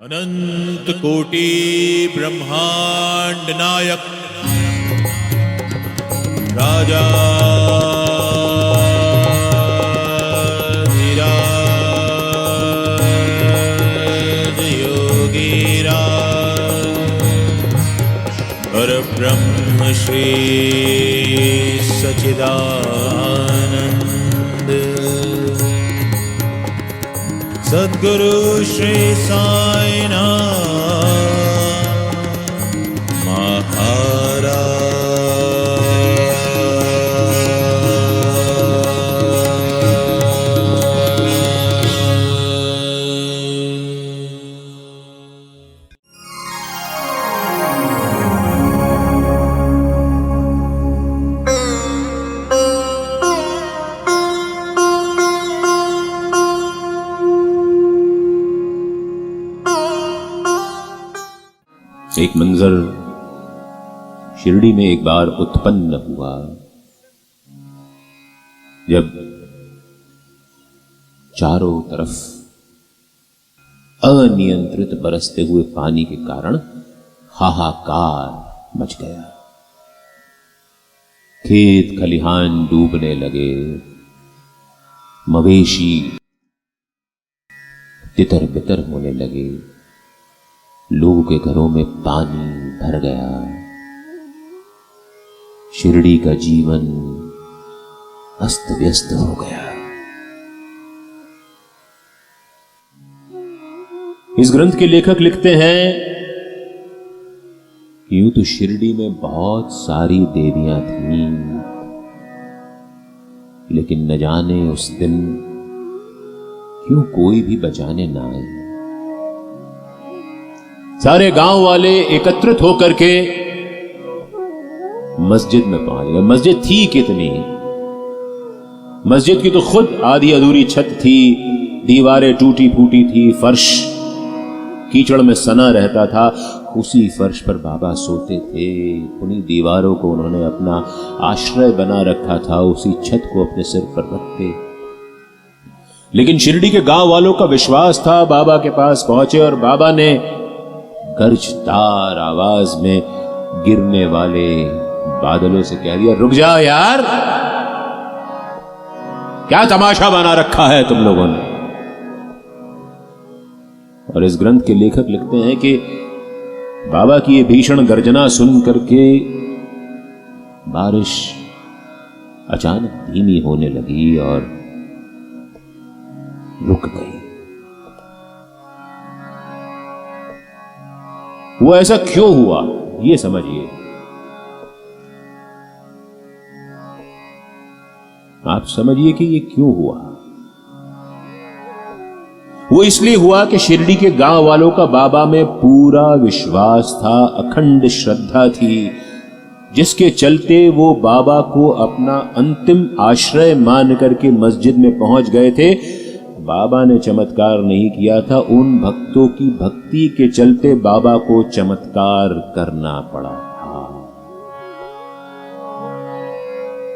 अनंत कोटि ब्रह्मांड नायक राजा धीराज योगीराज परब्रह्म श्री सच्चिदानंद सद्गुरु श्री साईनाथ महाराज। एक मंजर शिरडी में एक बार उत्पन्न हुआ जब चारों तरफ अनियंत्रित बरसते हुए पानी के कारण हाहाकार मच गया। खेत खलिहान डूबने लगे, मवेशी तितर बितर होने लगे, लोगों के घरों में पानी भर गया। शिरडी का जीवन अस्त व्यस्त हो गया। इस ग्रंथ के लेखक लिखते हैं कि यूं तो शिरडी में बहुत सारी देवियां थीं, लेकिन न जाने उस दिन क्यों कोई भी बचाने ना आए। सारे गांव वाले एकत्रित होकर के मस्जिद में पहुंच गए। मस्जिद थी कितनी? मस्जिद की तो खुद आधी अधूरी छत थी, दीवारें टूटी फूटी थी, फर्श कीचड़ में सना रहता था। उसी फर्श पर बाबा सोते थे, उन्हीं दीवारों को उन्होंने अपना आश्रय बना रखा था, उसी छत को अपने सिर पर रखते। लेकिन शिरडी के गांव वालों का विश्वास था, बाबा के पास पहुंचे और बाबा ने गर्जदार आवाज में गिरने वाले बादलों से कह दिया, रुक जाओ यार, क्या तमाशा बना रखा है तुम लोगों ने। और इस ग्रंथ के लेखक लिखते हैं कि बाबा की ये भीषण गर्जना सुन करके बारिश अचानक धीमी होने लगी और रुक गई। वो ऐसा क्यों हुआ ये समझिए। आप समझिए कि ये क्यों हुआ। वो इसलिए हुआ कि शिरडी के गांव वालों का बाबा में पूरा विश्वास था, अखंड श्रद्धा थी, जिसके चलते वो बाबा को अपना अंतिम आश्रय मान करके मस्जिद में पहुंच गए थे। बाबा ने चमत्कार नहीं किया था, उन भक्तों की भक्ति के चलते बाबा को चमत्कार करना पड़ा था।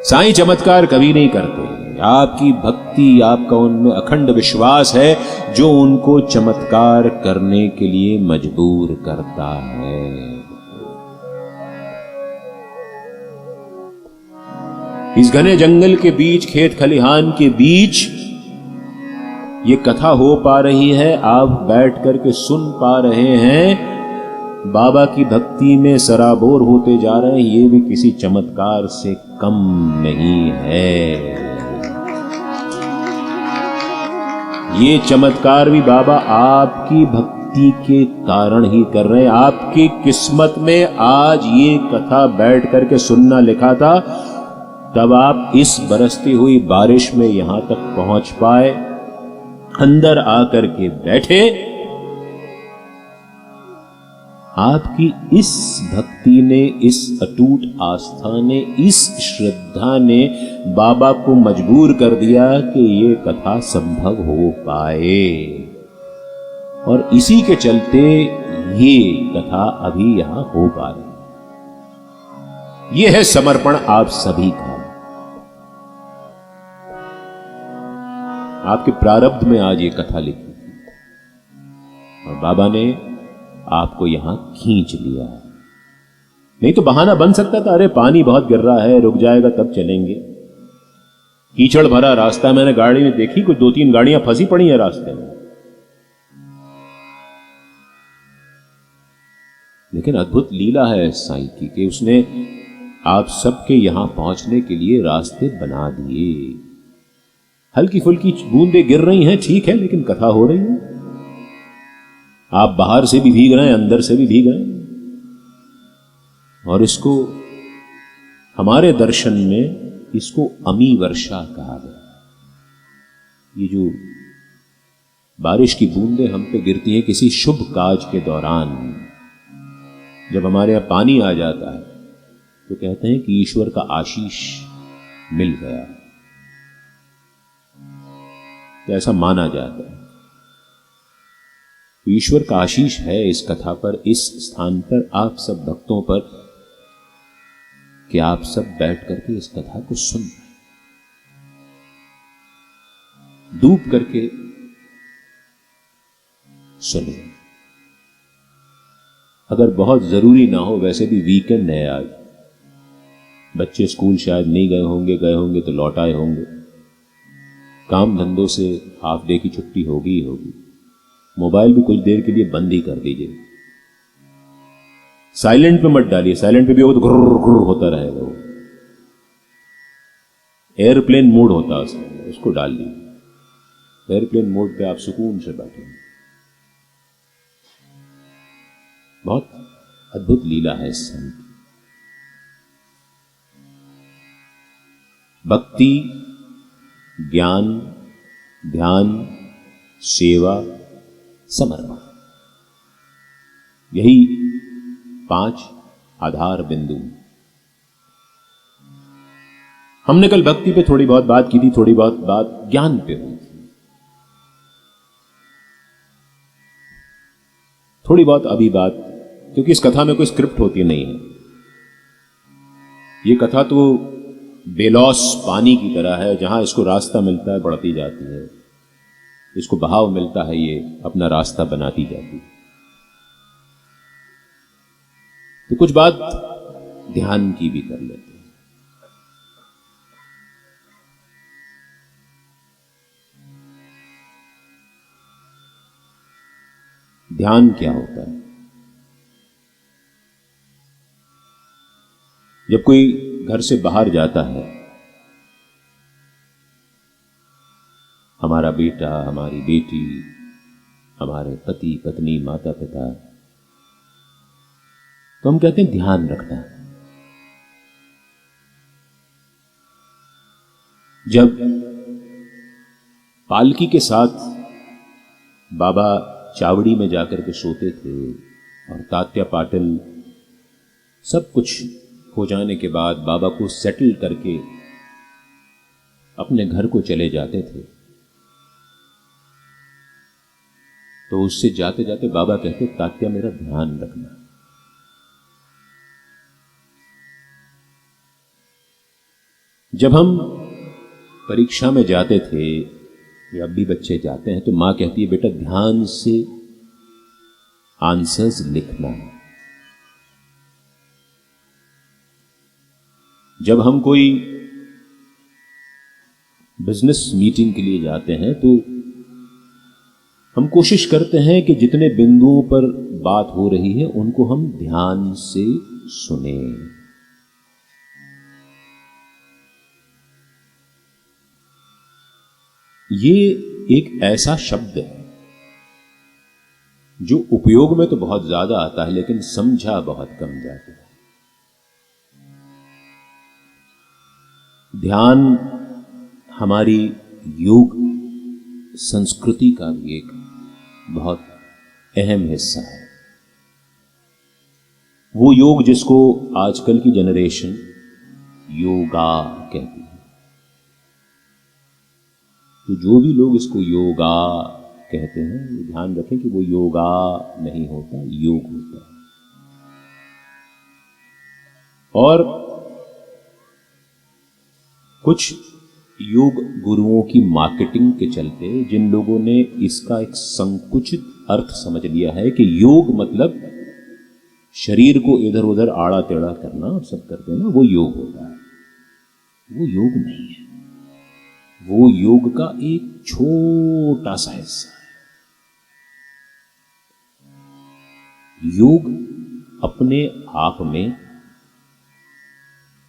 साईं चमत्कार कभी नहीं करते, आपकी भक्ति, आपका उनमें अखंड विश्वास है जो उनको चमत्कार करने के लिए मजबूर करता है। इस घने जंगल के बीच, खेत खलिहान के बीच ये कथा हो पा रही है, आप बैठ करके सुन पा रहे हैं, बाबा की भक्ति में सराबोर होते जा रहे हैं। ये भी किसी चमत्कार से कम नहीं है। ये चमत्कार भी बाबा आपकी भक्ति के कारण ही कर रहे हैं। आपकी किस्मत में आज ये कथा बैठ करके सुनना लिखा था, तब आप इस बरसती हुई बारिश में यहां तक पहुंच पाए, अंदर आकर के बैठे। आपकी इस भक्ति ने, इस अटूट आस्था ने, इस श्रद्धा ने बाबा को मजबूर कर दिया कि ये कथा संभव हो पाए। और इसी के चलते ये कथा अभी यहां हो पा रही। ये है समर्पण आप सभी का। आपके प्रारब्ध में आज ये कथा लिखी। और बाबा ने आपको यहां खींच लिया है। नहीं तो बहाना बन सकता था, अरे पानी बहुत गिर रहा है, रुक जाएगा तब चलेंगे। कीचड़ भरा रास्ता, मैंने गाड़ी में देखी, कुछ 2-3 गाड़ियां फंसी पड़ी हैं रास्ते में। लेकिन अद्भुत लीला है साईं की कि उसने आप सबके यहां पहुंचने के लिए रास्ते बना दिए। हल्की फुल्की बूंदें गिर रही हैं, ठीक है, लेकिन कथा हो रही है। आप बाहर से भी भीग रहे हैं, अंदर से भी भीग रहे हैं। और इसको हमारे दर्शन में इसको अमी वर्षा कहा गया। ये जो बारिश की बूंदें हम पे गिरती हैं किसी शुभ काज के दौरान, जब हमारे यहां पानी आ जाता है तो कहते हैं कि ईश्वर का आशीष मिल गया, तो ऐसा माना जाता है। तो ईश्वर का आशीष है इस कथा पर, इस स्थान पर, आप सब भक्तों पर, कि आप सब बैठ करके इस कथा को सुन रहे, डूब करके सुनिए। अगर बहुत जरूरी ना हो, वैसे भी वीकेंड है आज, बच्चे स्कूल शायद नहीं गए होंगे तो लौट आए होंगे, काम धंधों से हाफ डे की छुट्टी होगी ही होगी। मोबाइल भी कुछ देर के लिए बंद ही कर दीजिए, साइलेंट पे मत डालिए, साइलेंट पे भी हो तो घुर्र घुर्र होता रहेगा। वो एयरप्लेन मोड होता है उसमें, उसको डाल दीजिए। एयरप्लेन मोड पे आप सुकून से बैठेंगे। बहुत अद्भुत लीला है इस संत की। भक्ति, ज्ञान, ध्यान, सेवा, समर्पण, यही 5 आधार बिंदु। हमने कल भक्ति पे थोड़ी बहुत बात की थी, थोड़ी बहुत बात ज्ञान पे हुई थी, थोड़ी बहुत अभी बात, क्योंकि इस कथा में कोई स्क्रिप्ट होती नहीं है। ये कथा तो बेलौस पानी की तरह है, जहां इसको रास्ता मिलता है बढ़ती जाती है, इसको बहाव मिलता है ये अपना रास्ता बनाती जाती है। तो कुछ बात ध्यान की भी कर लेते हैं। ध्यान क्या होता है? जब कोई घर से बाहर जाता है, हमारा बेटा, हमारी बेटी, हमारे पति पत्नी, माता पिता, तो हम कहते हैं ध्यान रखना। जब पालकी के साथ बाबा चावड़ी में जाकर के सोते थे और तात्या पाटिल सब कुछ हो जाने के बाद बाबा को सेटल करके अपने घर को चले जाते थे, तो उससे जाते जाते बाबा कहते, तात्या मेरा ध्यान रखना। जब हम परीक्षा में जाते थे या अब भी बच्चे जाते हैं तो मां कहती है, बेटा ध्यान से आंसर्स लिखना। जब हम कोई बिजनेस मीटिंग के लिए जाते हैं तो हम कोशिश करते हैं कि जितने बिंदुओं पर बात हो रही है उनको हम ध्यान से सुने। ये एक ऐसा शब्द है जो उपयोग में तो बहुत ज्यादा आता है लेकिन समझा बहुत कम जाता है। ध्यान हमारी योग संस्कृति का भी एक बहुत अहम हिस्सा है। वो योग जिसको आजकल की जनरेशन योगा कहती है। तो जो भी लोग इसको योगा कहते हैं, ये ध्यान रखें कि वो योगा नहीं होता, योग होता है। और कुछ योग गुरुओं की मार्केटिंग के चलते जिन लोगों ने इसका एक संकुचित अर्थ समझ लिया है कि योग मतलब शरीर को इधर उधर आड़ा टेढ़ा करना और सब कर देना, वो योग होता है। वो योग नहीं है, वो योग का एक छोटा सा हिस्सा है। योग अपने आप में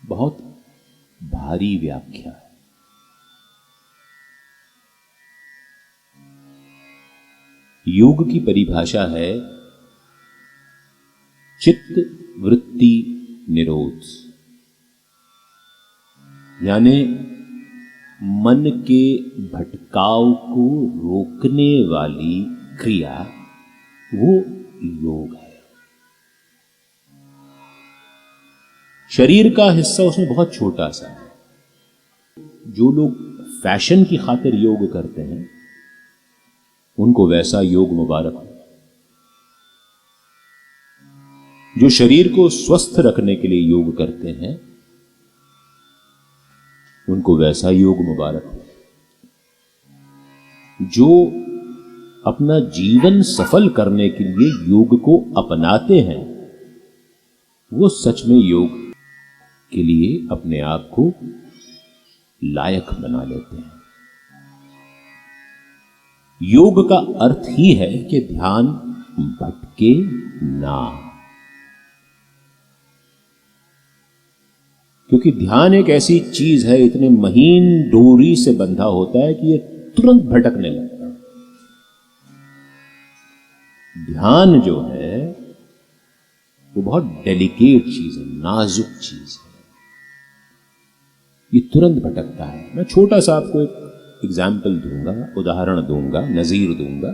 बहुत भारी व्याख्या है। योग की परिभाषा है चित्त वृत्ति निरोध, यानी मन के भटकाव को रोकने वाली क्रिया, वो योग है। शरीर का हिस्सा उसमें बहुत छोटा सा है। जो लोग फैशन की खातिर योग करते हैं उनको वैसा योग मुबारक हो। जो शरीर को स्वस्थ रखने के लिए योग करते हैं उनको वैसा योग मुबारक हो। जो अपना जीवन सफल करने के लिए योग को अपनाते हैं वो सच में योग के लिए अपने आप को लायक बना लेते हैं। योग का अर्थ ही है कि ध्यान भटके ना, क्योंकि ध्यान एक ऐसी चीज है, इतने महीन डोरी से बंधा होता है कि ये तुरंत भटकने लगता है। ध्यान जो है वो बहुत डेलिकेट चीज है, नाजुक चीज है, ये तुरंत भटकता है। मैं छोटा सा आपको एक एग्जाम्पल दूंगा, उदाहरण दूंगा, नजीर दूंगा।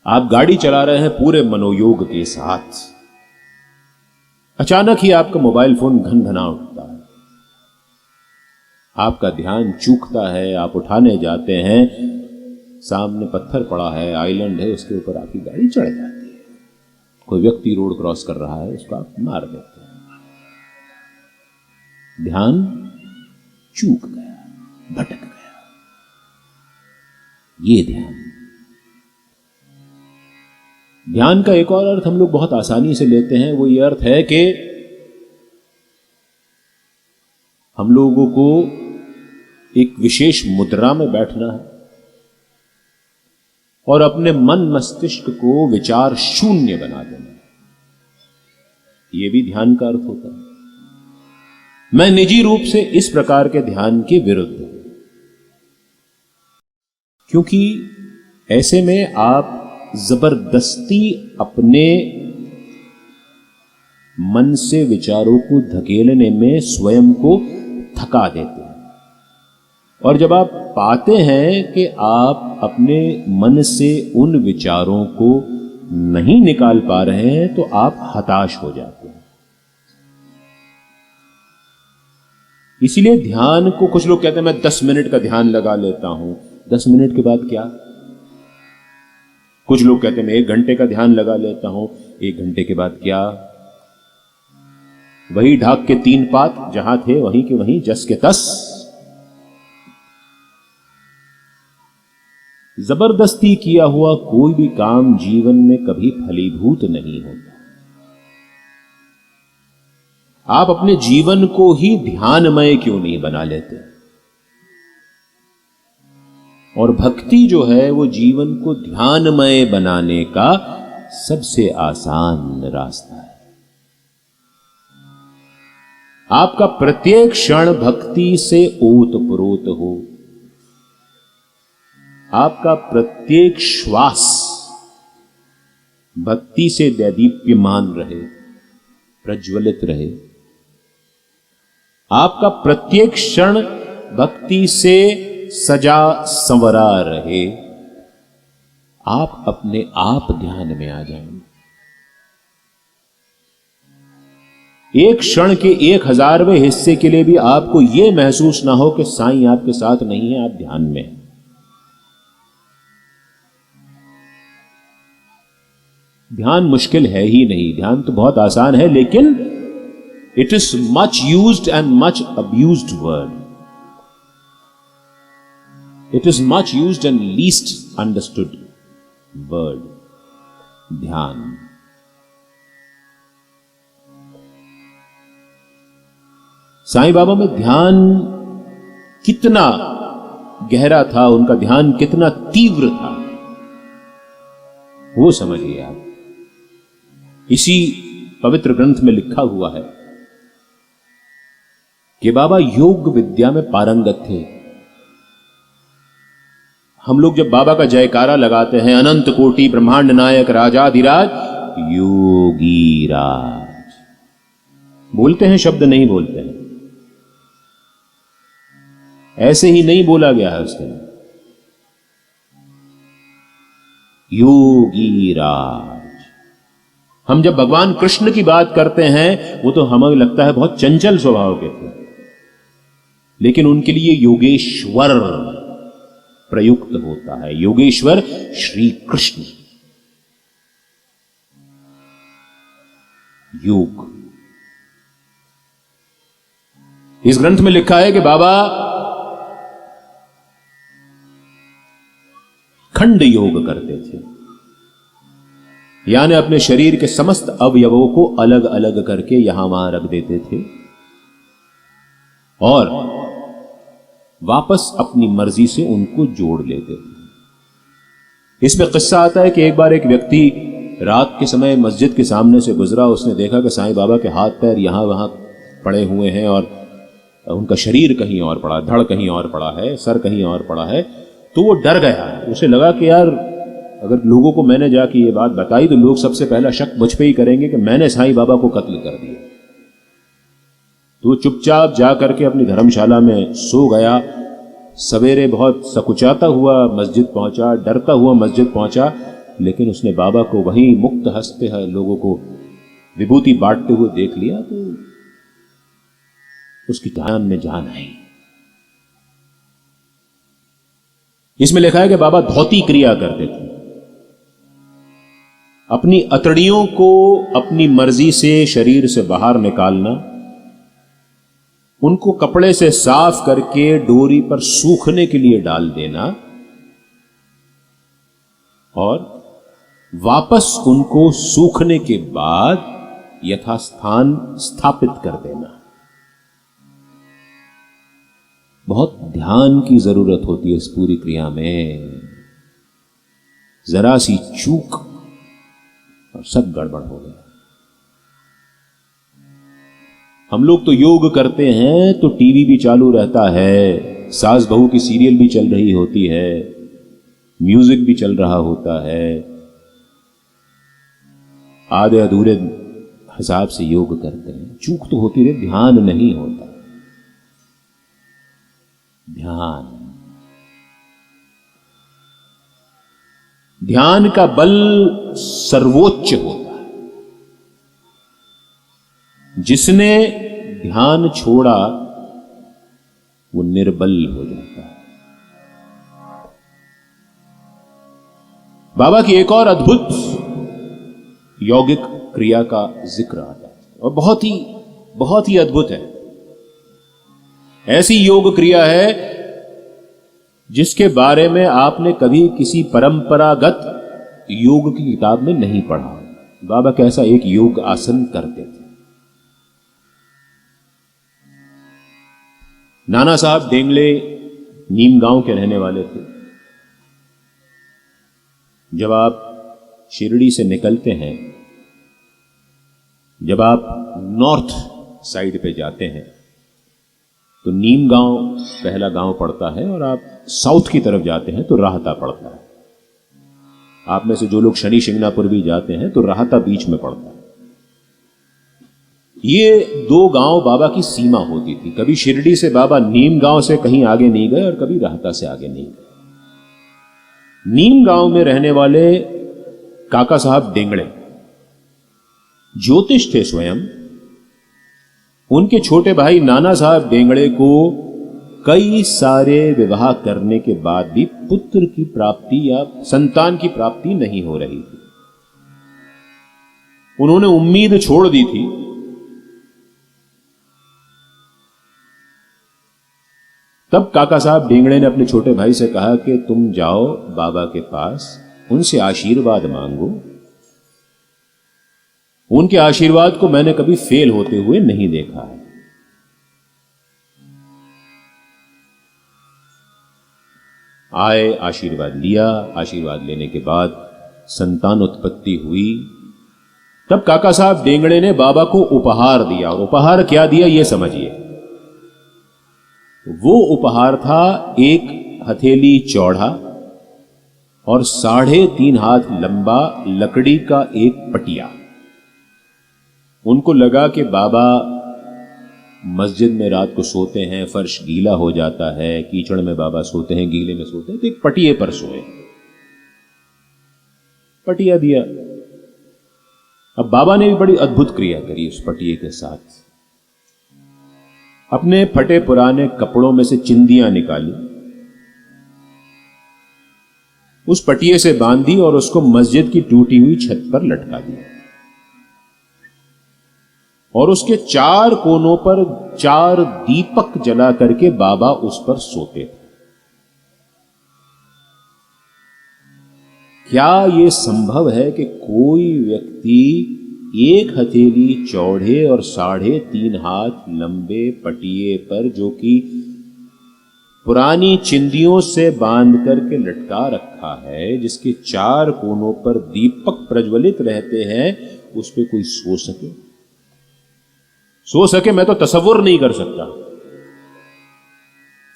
आप गाड़ी चला रहे हैं पूरे मनोयोग के साथ, अचानक ही आपका मोबाइल फोन घनघना उठता है, आपका ध्यान चूकता है, आप उठाने जाते हैं, सामने पत्थर पड़ा है, आइलैंड है, उसके ऊपर आपकी गाड़ी चढ़ जाती है। कोई व्यक्ति रोड क्रॉस कर रहा है, उसको आप मार देते हैं। ध्यान चूक गया, भटक गया। ये ध्यान का एक और अर्थ हम लोग बहुत आसानी से लेते हैं। वो ये अर्थ है कि हम लोगों को एक विशेष मुद्रा में बैठना है और अपने मन मस्तिष्क को विचार शून्य बना देना है। यह भी ध्यान का अर्थ होता है। मैं निजी रूप से इस प्रकार के ध्यान के विरुद्ध हूं, क्योंकि ऐसे में आप जबरदस्ती अपने मन से विचारों को धकेलने में स्वयं को थका देते हैं। और जब आप पाते हैं कि आप अपने मन से उन विचारों को नहीं निकाल पा रहे हैं तो आप हताश हो जाते हैं। इसीलिए ध्यान को कुछ लोग कहते हैं मैं 10 मिनट का ध्यान लगा लेता हूं। 10 मिनट के बाद क्या? कुछ लोग कहते हैं मैं 1 घंटे का ध्यान लगा लेता हूं। 1 घंटे के बाद क्या? वही ढाक के 3 पात जहां थे वहीं के वहीं, जस के तस। जबरदस्ती किया हुआ कोई भी काम जीवन में कभी फलीभूत नहीं होता। आप अपने जीवन को ही ध्यानमय क्यों नहीं बना लेते? और भक्ति जो है वो जीवन को ध्यानमय बनाने का सबसे आसान रास्ता है। आपका प्रत्येक क्षण भक्ति से ओतप्रोत हो, आपका प्रत्येक श्वास भक्ति से दैदीप्यमान रहे, प्रज्वलित रहे, आपका प्रत्येक क्षण भक्ति से सजा संवरा रहे, आप अपने आप ध्यान में आ जाएंगे। एक क्षण के 1000वें हिस्से के लिए भी आपको यह महसूस ना हो कि साईं आपके साथ नहीं है, आप ध्यान में हैं। ध्यान मुश्किल है ही नहीं, ध्यान तो बहुत आसान है, लेकिन it is much used and much abused word. It is much used and least understood. Word, ध्यान। साईं बाबा में ध्यान कितना गहरा था, उनका ध्यान कितना तीव्र था, वो समझिए आप। इसी पवित्र ग्रंथ में लिखा हुआ है कि बाबा योग विद्या में पारंगत थे। हम लोग जब बाबा का जयकारा लगाते हैं, अनंत कोटि ब्रह्मांड नायक राजाधिराज योगी राज बोलते हैं, शब्द नहीं बोलते हैं, ऐसे ही नहीं बोला गया है उसके लिए। योगी राज। हम जब भगवान कृष्ण की बात करते हैं, वो तो हमें लगता है बहुत चंचल स्वभाव के थे, लेकिन उनके लिए योगेश्वर प्रयुक्त होता है। योगेश्वर श्री कृष्ण। योग। इस ग्रंथ में लिखा है कि बाबा खंड योग करते थे, यानी अपने शरीर के समस्त अवयवों को अलग अलग करके यहां वहां रख देते थे और वापस अपनी मर्जी से उनको जोड़ लेते थे। इसमें किस्सा आता है कि एक बार एक व्यक्ति रात के समय मस्जिद के सामने से गुजरा। उसने देखा कि साईं बाबा के हाथ पैर यहां वहां पड़े हुए हैं और उनका शरीर कहीं और पड़ा, धड़ कहीं और पड़ा है, सर कहीं और पड़ा है। तो वो डर गया। उसे लगा कि यार अगर लोगों को मैंने जाके ये बात बताई तो लोग सबसे पहला शक मुझ पे ही करेंगे कि मैंने साईं बाबा को कत्ल कर दिया। तो चुपचाप जा करके अपनी धर्मशाला में सो गया। सवेरे बहुत सकुचाता हुआ मस्जिद पहुंचा, डरता हुआ मस्जिद पहुंचा, लेकिन उसने बाबा को वहीं मुक्त हंसते हैं लोगों को विभूति बांटते हुए देख लिया तो उसकी ध्यान में जान आई। इसमें लिखा है कि बाबा धौती क्रिया करते थे। अपनी अतड़ियों को अपनी मर्जी से शरीर से बाहर निकालना, उनको कपड़े से साफ करके डोरी पर सूखने के लिए डाल देना और वापस उनको सूखने के बाद यथास्थान स्थापित कर देना। बहुत ध्यान की जरूरत होती है इस पूरी क्रिया में। जरा सी चूक और सब गड़बड़ हो गया। हम लोग तो योग करते हैं तो टीवी भी चालू रहता है, सास बहू की सीरियल भी चल रही होती है, म्यूजिक भी चल रहा होता है, आधे अधूरे हिसाब से योग करते हैं। चूक तो होती रहे, ध्यान नहीं होता। ध्यान का बल सर्वोच्च होता है। जिसने ध्यान छोड़ा वो निर्बल हो जाता है। बाबा की एक और अद्भुत यौगिक क्रिया का जिक्र आता है और बहुत ही अद्भुत है। ऐसी योग क्रिया है जिसके बारे में आपने कभी किसी परंपरागत योग की किताब में नहीं पढ़ा। बाबा कैसा एक योग आसन करते थे। नाना साहब डेंगले नीम गांव के रहने वाले थे। जब आप शिरडी से निकलते हैं, जब आप नॉर्थ साइड पे जाते हैं तो नीम गांव पहला गांव पड़ता है और आप साउथ की तरफ जाते हैं तो राहता पड़ता है। आप में से जो लोग शनि शिंगणापुर भी जाते हैं तो राहता बीच में पड़ता है। ये दो गांव बाबा की सीमा होती थी। कभी शिरडी से बाबा नीम गांव से कहीं आगे नहीं गए और कभी राहता से आगे नहीं गए। नीम गांव में रहने वाले काका साहब डेंगड़े ज्योतिष थे स्वयं। उनके छोटे भाई नाना साहब डेंगड़े को कई सारे विवाह करने के बाद भी पुत्र की प्राप्ति या संतान की प्राप्ति नहीं हो रही थी। उन्होंने उम्मीद छोड़ दी थी। तब काका साहब डेंगड़े ने अपने छोटे भाई से कहा कि तुम जाओ बाबा के पास उनसे आशीर्वाद मांगो। उनके आशीर्वाद को मैंने कभी फेल होते हुए नहीं देखा है। आए, आशीर्वाद लिया। आशीर्वाद लेने के बाद संतान उत्पत्ति हुई। तब काका साहब डेंगड़े ने बाबा को उपहार दिया। और उपहार क्या दिया ये समझिए। वो उपहार था एक हथेली चौड़ा और 3.5 हाथ लंबा लकड़ी का एक पटिया। उनको लगा कि बाबा मस्जिद में रात को सोते हैं, फर्श गीला हो जाता है, कीचड़ में बाबा सोते हैं, गीले में सोते हैं, तो एक पटिए पर सोए। पटिया दिया। अब बाबा ने भी बड़ी अद्भुत क्रिया करी उस पटिए के साथ। अपने फटे पुराने कपड़ों में से चिंदियां निकाली, उस पटिए से बांधी और उसको मस्जिद की टूटी हुई छत पर लटका दिया। और उसके 4 कोनों पर 4 दीपक जला करके बाबा उस पर सोते थे। क्या यह संभव है कि कोई व्यक्ति एक हथेली चौड़े और 3.5 हाथ लंबे पटिए पर, जो कि पुरानी चिंदियों से बांध करके लटका रखा है, जिसके 4 कोनों पर दीपक प्रज्वलित रहते हैं, उस पे कोई सो सके? सो सके मैं तो तसव्वुर नहीं कर सकता,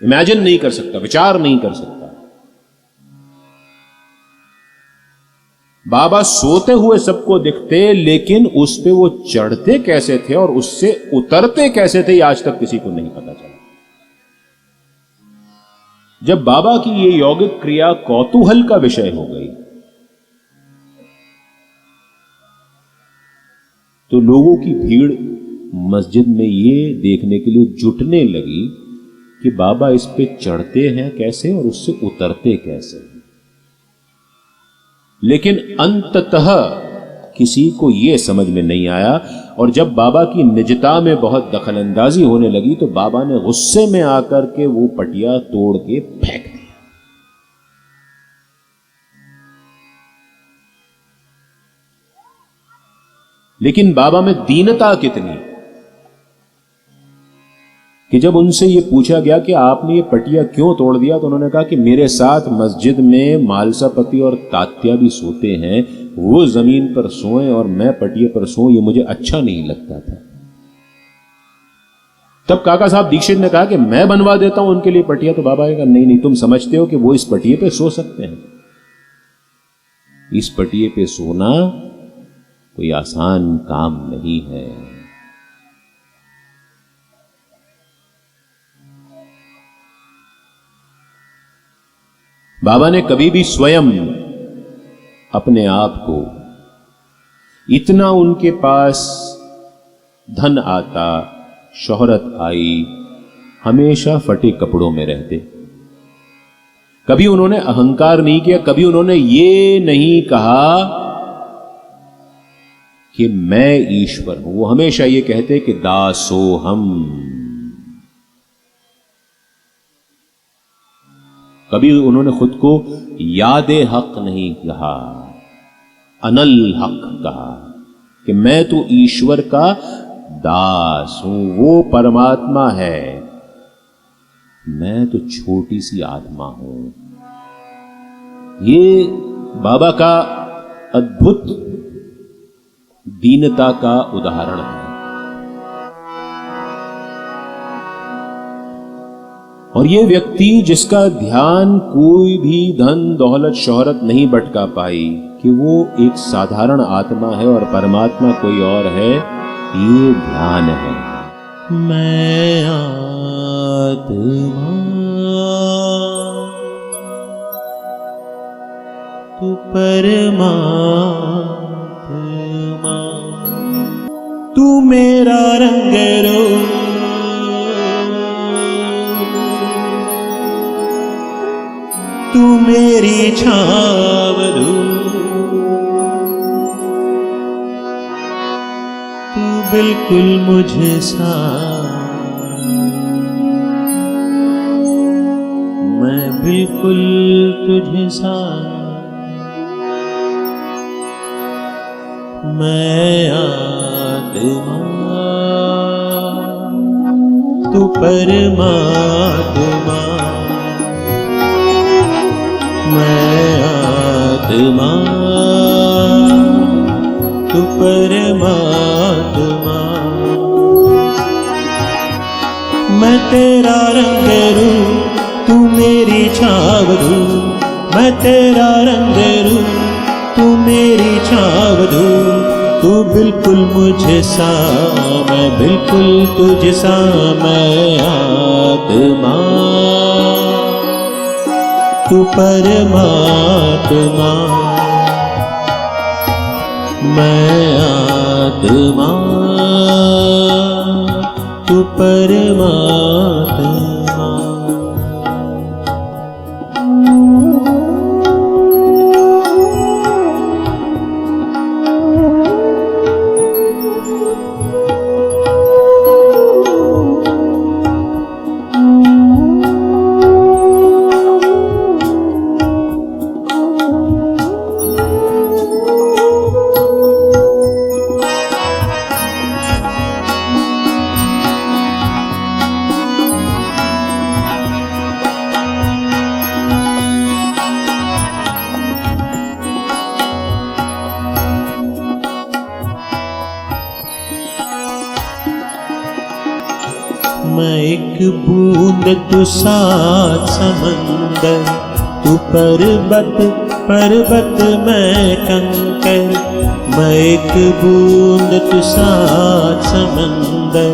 इमेजिन नहीं कर सकता, विचार नहीं कर सकता। बाबा सोते हुए सबको दिखते, लेकिन उस पे वो चढ़ते कैसे थे और उससे उतरते कैसे थे, ये आज तक किसी को नहीं पता चला। जब बाबा की ये यौगिक क्रिया कौतूहल का विषय हो गई, तो लोगों की भीड़ मस्जिद में ये देखने के लिए जुटने लगी कि बाबा इस पे चढ़ते हैं कैसे और उससे उतरते कैसे। लेकिन अंततः किसी को यह समझ में नहीं आया। और जब बाबा की निजता में बहुत दखलंदाजी होने लगी, तो बाबा ने गुस्से में आकर के वो पटिया तोड़ के फेंक दिया। लेकिन बाबा में दीनता कितनी कि जब उनसे ये पूछा गया कि आपने ये पटिया क्यों तोड़ दिया, तो उन्होंने कहा कि मेरे साथ मस्जिद में मालसापति और तात्या भी सोते हैं, वो जमीन पर सोएं और मैं पटिए पर सोऊं, ये मुझे अच्छा नहीं लगता था। तब काका साहब दीक्षित ने कहा कि मैं बनवा देता हूं उनके लिए पटिया। तो बाबा ने कहा नहीं नहीं, तुम समझते हो कि वो इस पटिए पे सो सकते हैं? इस पटिए पे सोना कोई आसान काम नहीं है। बाबा ने कभी भी स्वयं अपने आप को, इतना उनके पास धन आता, शोहरत आई, हमेशा फटे कपड़ों में रहते। कभी उन्होंने अहंकार नहीं किया, कभी उन्होंने ये नहीं कहा कि मैं ईश्वर हूं। वो हमेशा ये कहते कि दासो हम। कभी उन्होंने खुद को यादे हक नहीं कहा, अनल हक कहा कि मैं तो ईश्वर का दास हूं, वो परमात्मा है, मैं तो छोटी सी आत्मा हूं। ये बाबा का अद्भुत दीनता का उदाहरण है। और ये व्यक्ति जिसका ध्यान कोई भी धन दौलत शोहरत नहीं भटका पाई कि वो एक साधारण आत्मा है और परमात्मा कोई और है, ये ध्यान है। मैं आत्मा तू परमात्मा, तू मेरा रंग रूप, तू मेरी छाव तू बिल्कुल मुझे सा, मैं बिल्कुल तुझे सा। मैं आत्मा तू परमात्मा, मैं आत्मा तू परमात्मा। मैं तेरा रंग रूप तू मेरी छाव धूप, मैं तेरा रंग रूप तू मेरी छाव धूप। तू बिल्कुल मुझे सा, मैं बिल्कुल तुझ सा, मैं आत्मा तू परमात्मा, मैं आत्मा तू परमात्मा। मैं एक बूंद तू सात समंदर, तू पर्वत पर्वत मैं कंकर। मैं एक बूंद तू सात समंदर,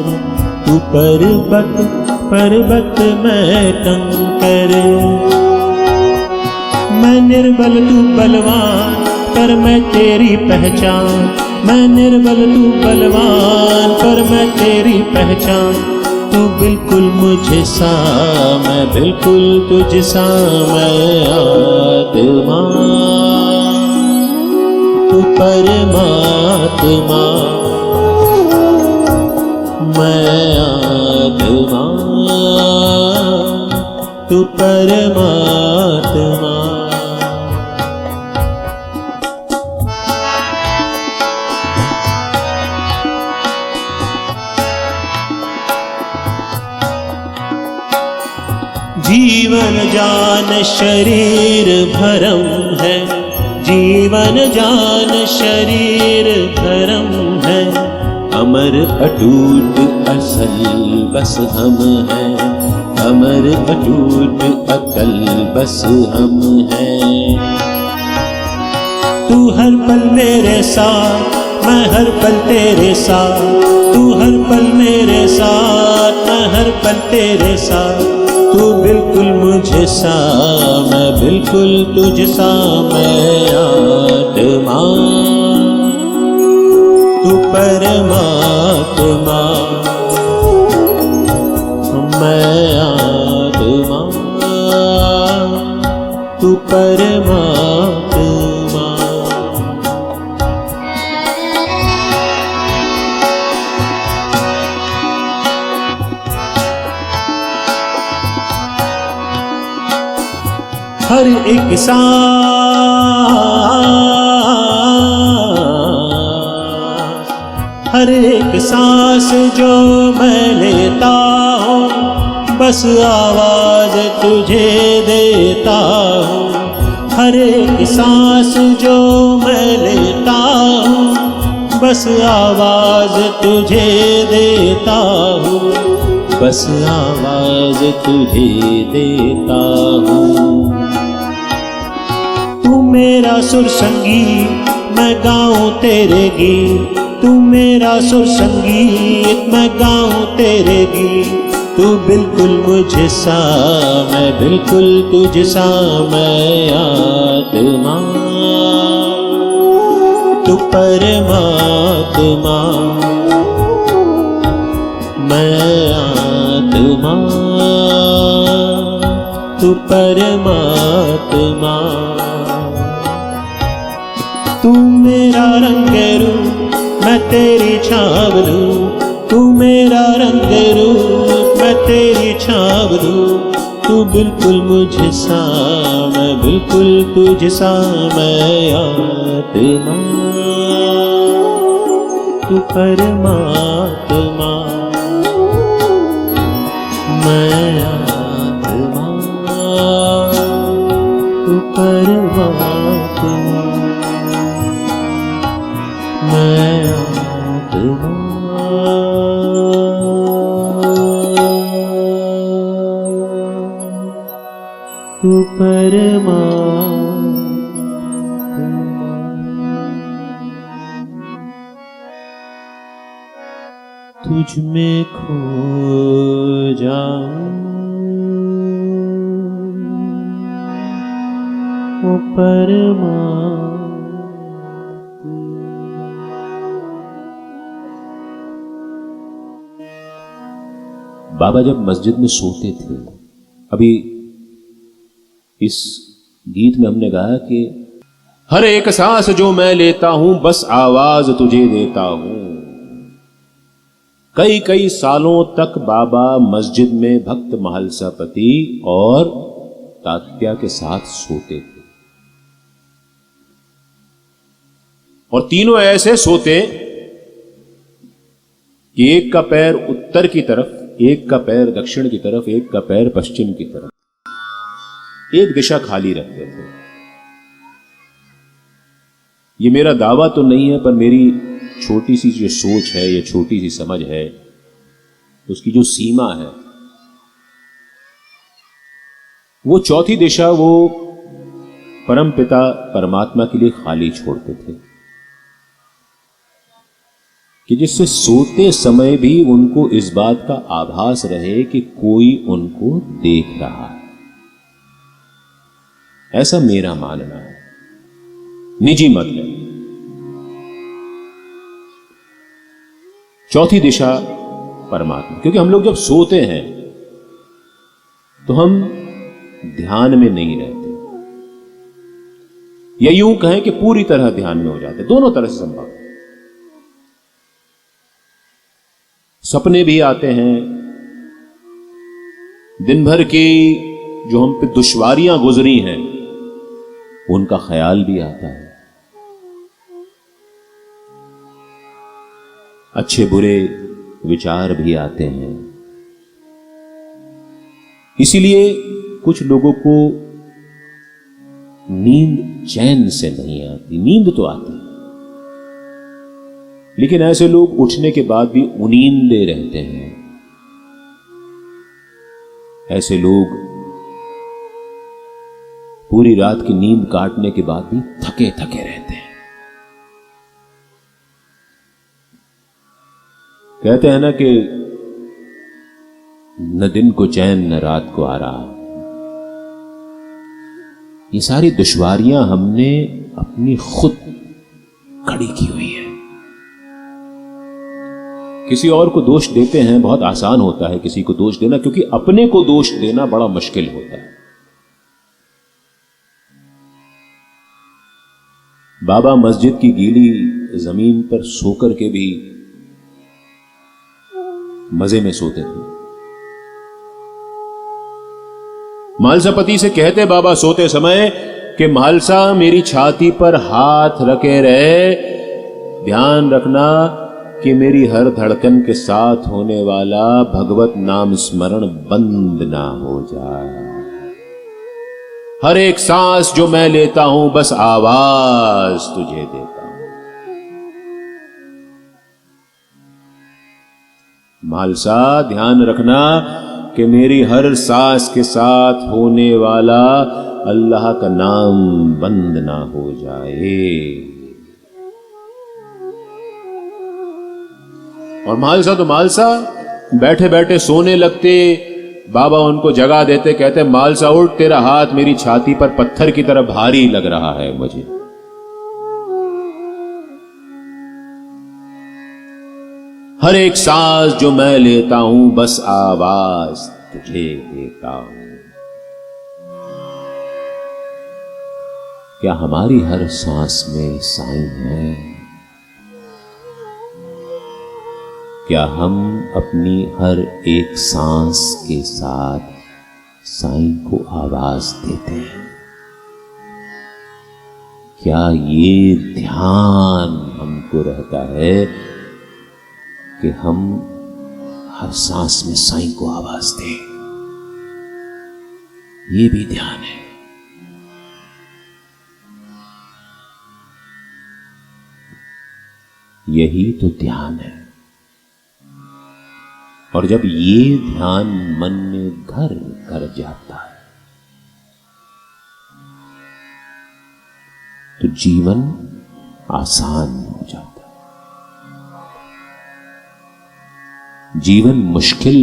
तू पर्वत पर्वत मैं कंकर। मैं निर्बल तू बलवान, पर मैं तेरी पहचान। मैं निर्बल तू बलवान, पर मैं तेरी पहचान। तू बिल्कुल मुझे सा, मैं बिल्कुल तुझ सा, मैं आत्मा तू परमात्मा, मैं आत्मा तू परमात्मा। जीवन जान शरीर भरम है, जीवन जान शरीर भरम है। अमर अटूट असल बस हम हैं, अमर अटूट अकल बस हम हैं। तू हर पल मेरे साथ, मैं हर पल तेरे साथ। तू हर पल मेरे साथ, मैं हर पल तेरे साथ। तू बिल्कुल मुझे सा, मैं बिल्कुल तुझ सा, मैं आत्मा तू परमात्मा, मैं आत्मा तू परमात्मा। हर एक सांस, हर एक सांस जो मैं लेता हूँ, बस आवाज तुझे देता हूँ। हर एक सांस जो मैं लेता हूँ, बस आवाज तुझे देता हूँ, बस आवाज तुझे देता हूँ। तू मेरा सुर संगीत, मैं गाऊं तेरे गीत। तू मेरा सुर संगीत, मैं गाऊं तेरे गीत। तू बिल्कुल मुझे सा, मैं बिल्कुल तुझ सा, मैं आत्मा तू परमात्मा, मैं आत्मा तू परमात्मा। तू मेरा रंग रूप, मैं तेरी छाव रूप। तू मेरा रंग रूप, मैं तेरी छाव रूप। तू बिल्कुल मुझे सा, मैं बिल्कुल तुझ सा, मैं आत्मा तू परमात्मा, मैं आत्मा, तू परमात्मा, मैं आत्मा। तू परमात्मा, तुझ में खो जाऊं ओ परमात्मा। बाबा जब मस्जिद में सोते थे, अभी इस गीत में हमने गाया कि हर एक सांस जो मैं लेता हूं बस आवाज तुझे देता हूं। कई कई सालों तक बाबा मस्जिद में भक्त महलसापति और तात्या के साथ सोते थे, और तीनों ऐसे सोते कि एक का पैर उत्तर की तरफ, एक का पैर दक्षिण की तरफ, एक का पैर पश्चिम की तरफ, एक दिशा खाली रखते थे। ये मेरा दावा तो नहीं है, पर मेरी छोटी सी जो सोच है, ये छोटी सी समझ है, उसकी जो सीमा है, वो चौथी दिशा वो परमपिता परमात्मा के लिए खाली छोड़ते थे, कि जिससे सोते समय भी उनको इस बात का आभास रहे कि कोई उनको देख रहा है। ऐसा मेरा मानना है, निजी मत है। चौथी दिशा परमात्मा, क्योंकि हम लोग जब सोते हैं तो हम ध्यान में नहीं रहते, या यूं कहें कि पूरी तरह ध्यान में हो जाते, दोनों तरह से संभव है। सपने भी आते हैं, दिन भर की जो हम पे दुश्वारियां गुजरी हैं उनका ख्याल भी आता है, अच्छे बुरे विचार भी आते हैं। इसीलिए कुछ लोगों को नींद चैन से नहीं आती। नींद तो आती है, लेकिन ऐसे लोग उठने के बाद भी उनींदे रहते हैं। ऐसे लोग पूरी रात की नींद काटने के बाद भी थके थके रहते हैं। कहते हैं ना कि न दिन को चैन न रात को आराम। ये सारी दुश्वारियां हमने अपनी खुद खड़ी की हुई है। किसी और को दोष देते हैं, बहुत आसान होता है किसी को दोष देना, क्योंकि अपने को दोष देना बड़ा मुश्किल होता है। बाबा मस्जिद की गीली जमीन पर सोकर के भी मजे में सोते थे। महलसापति से कहते बाबा सोते समय कि महलसा मेरी छाती पर हाथ रखे रहे, ध्यान रखना कि मेरी हर धड़कन के साथ होने वाला भगवत नाम स्मरण बंद ना हो जाए। हर एक सांस जो मैं लेता हूं बस आवाज तुझे देता हूं। महलसा ध्यान रखना कि मेरी हर सांस के साथ होने वाला अल्लाह का नाम बंद ना हो जाए। और महलसा बैठे बैठे सोने लगते। बाबा उनको जगा देते, कहते महलसा उठ, तेरा हाथ मेरी छाती पर पत्थर की तरह भारी लग रहा है मुझे। हर एक सांस जो मैं लेता हूं बस आवाज तुझे देता हूं। क्या हमारी हर सांस में साईं है? क्या हम अपनी हर एक सांस के साथ साईं को आवाज देते हैं? क्या ये ध्यान हमको रहता है कि हम हर सांस में साईं को आवाज दें। ये भी ध्यान है। यही तो ध्यान है। और जब ये ध्यान मन में घर कर जाता है तो जीवन आसान हो जाता है। जीवन मुश्किल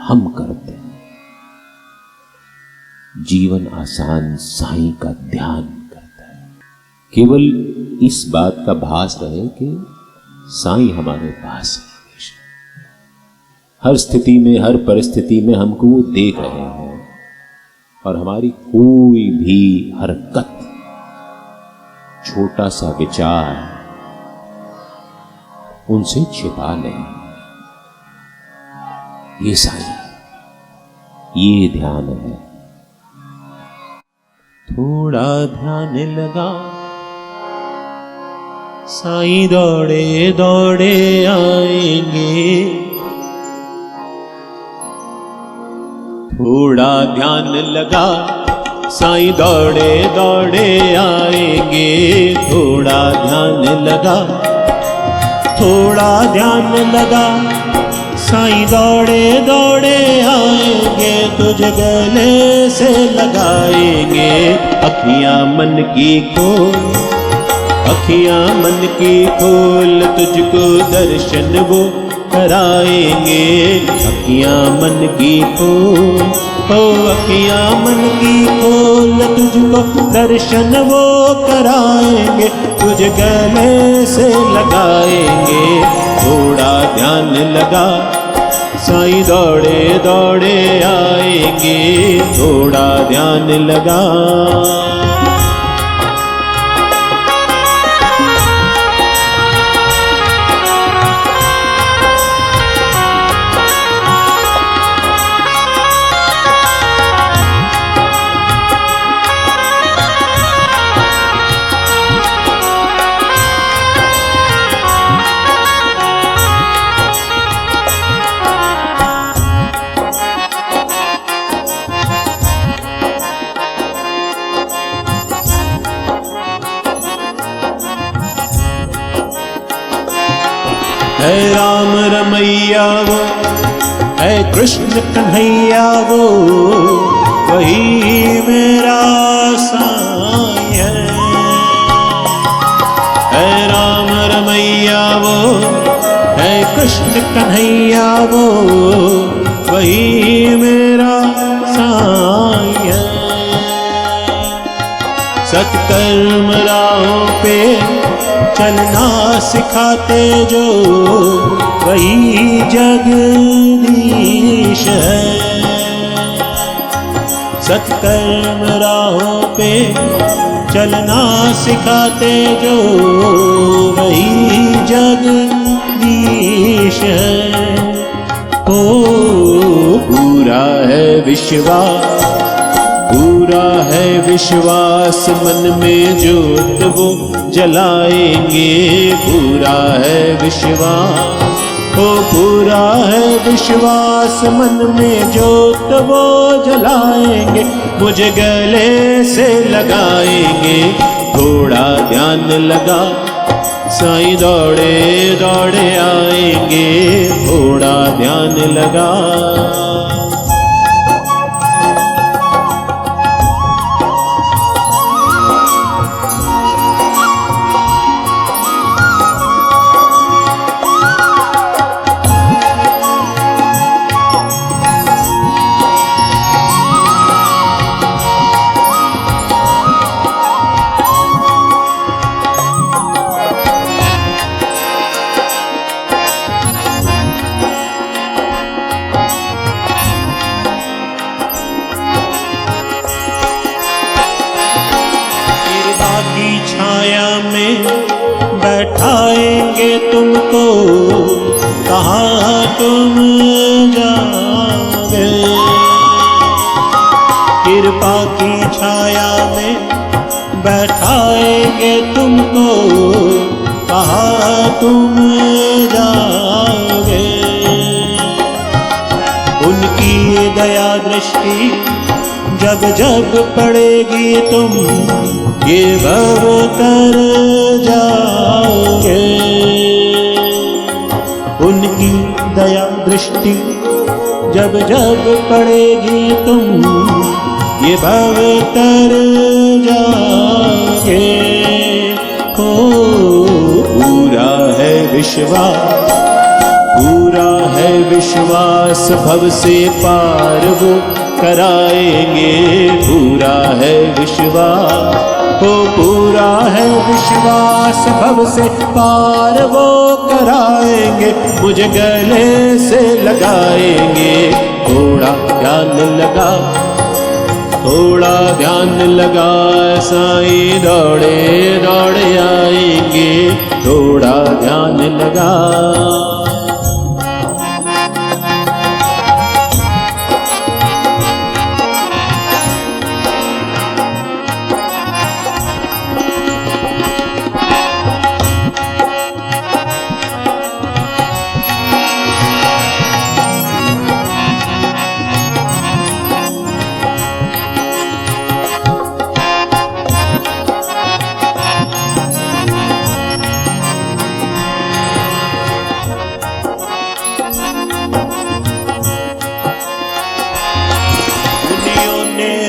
हम करते हैं, जीवन आसान साईं का ध्यान करता है। केवल इस बात का भास रहे कि साईं हमारे पास है। हर स्थिति में, हर परिस्थिति में हमको वो देख रहे हैं और हमारी कोई भी हरकत, छोटा सा विचार उनसे छिपा नहीं। ये साईं, ये ध्यान है। थोड़ा ध्यान लगा, साईं दौड़े दौड़े आएंगे। थोड़ा ध्यान लगा, साईं दौड़े दौड़े आएंगे। थोड़ा ध्यान लगा, थोड़ा ध्यान लगा, साईं दौड़े दौड़े आएंगे। तुझे गले से लगाएंगे। अखियां मन की खोल, अखियां मन की खोल, तुझको दर्शन वो कराएंगे। अखियां मन की खोल, ओ अखियां मन की खोल, तुझको दर्शन वो कराएंगे। तुझे गले से लगाएंगे। थोड़ा ध्यान लगा, साईं दौड़े दौड़े आएंगे। थोड़ा ध्यान लगा। है राम रमैया वो, है कृष्ण कन्हैया वो, वही मेरा साईं है राम रमैया वो, है कृष्ण कन्हैया वो, वही मेरा साईं है। सत्कर्म राहों पे चलना सिखाते जो, वही जगदीश है। सत्कर्म राहों पे चलना सिखाते जो, वही जगदीश है। ओ पूरा है विश्वास, पूरा है विश्वास, मन में ज्योत वो जलाएंगे। पूरा है विश्वास, ओ पूरा है विश्वास, मन में ज्योत वो जलाएंगे। मुझे गले से लगाएंगे। थोड़ा ध्यान लगा, साईं दौड़े दौड़े आएंगे। थोड़ा ध्यान लगा। बैठाएंगे तुमको, कहाँ तुम जाओगे। कृपा की छाया में बैठाएंगे तुमको, कहाँ तुम जाओगे। उनकी ये दया दृष्टि जब जब पड़ेगी तुम ये भव तर जाओगे। उनकी दया दृष्टि जब जब पड़ेगी तुम ये भव तर जाओगे। ओ पूरा है विश्वास, पूरा है विश्वास, भव से पार वो कराएंगे। पूरा है विश्वास, ओ पूरा है विश्वास, भव से पार वो कराएंगे। मुझे गले से लगाएंगे। थोड़ा ध्यान लगा, थोड़ा ध्यान लगा, साईं दौड़े दौड़े आएंगे। थोड़ा ध्यान लगा।